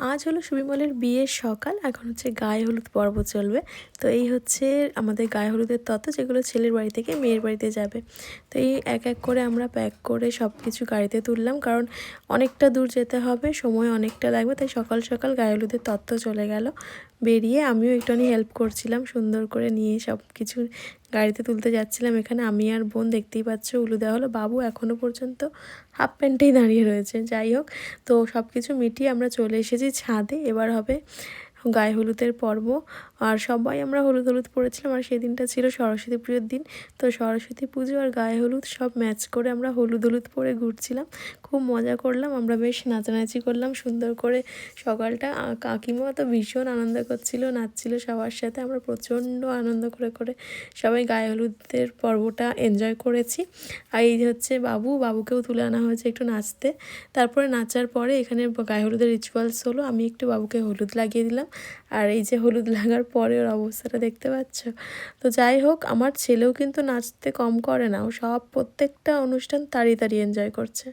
আজ হলো সুবিমলের বিয়ের সকাল। এখন হচ্ছে গায়ে হলুদ পর্ব চলবে। তো এই হচ্ছে আমাদের গায়ে হলুদের তত্ত্ব, যেগুলো ছেলের বাড়ি থেকে মেয়ের বাড়িতে যাবে। তো এই এক এক করে আমরা প্যাক করে সব কিছু গাড়িতে তুললাম, কারণ অনেকটা দূর যেতে হবে, সময় অনেকটা লাগবে। তাই সকাল সকাল গায়ে হলুদের তত্ত্ব চলে গেল। বেরিয়ে আমিও একটুখানি হেল্প করছিলাম, সুন্দর করে নিয়ে সব কিছু গাড়িতে তুলতে যাচ্ছিলাম। এখানে আমি আর বোন, দেখতেই পাচ্ছ, উলু দেওয়া হলো। বাবু এখনও পর্যন্ত হাফ প্যান্টেই দাঁড়িয়ে রয়েছে। যাই হোক, তো সব কিছু মিটিয়ে আমরা চলে এসেছি ছাদে। এবার হবে গায়ে হলুদের পর্ব। আর সবাই আমরা হলুদ হলুদ পরেছিলাম। আর সেদিনটা ছিল সরস্বতী পুজোর দিন। তো সরস্বতী পুজো আর গায়ে হলুদ সব ম্যাচ করে আমরা হলুদ হলুদ পরে ঘুরছিলাম। খুব মজা করলাম, আমরা বেশ নাচানাচি করলাম সুন্দর করে সকালটা। কাকিমা তো ভীষণ আনন্দ করছিল, নাচছিল সবার সাথে। আমরা প্রচণ্ড আনন্দ করে করে সবাই গায়ে হলুদের পর্বটা এনজয় করেছি। আর এই যে হচ্ছে বাবুকেও তুলে আনা হয়েছে একটু নাচতে। তারপরে নাচার পরে এখানে গায়ে হলুদের রিচুয়ালস হলো। আমি একটু বাবুকে হলুদ লাগিয়ে দিলাম। আর এই যে হলুদ লাগার পরে ওর অবস্থাটা দেখতে পাচ্ছ। তো যাই হোক, আমার ছেলেও কিন্তু নাচতে কম করে না, ও সব প্রত্যেকটা অনুষ্ঠান তাড়িয়ে তাড়িয়ে এনজয় করছে।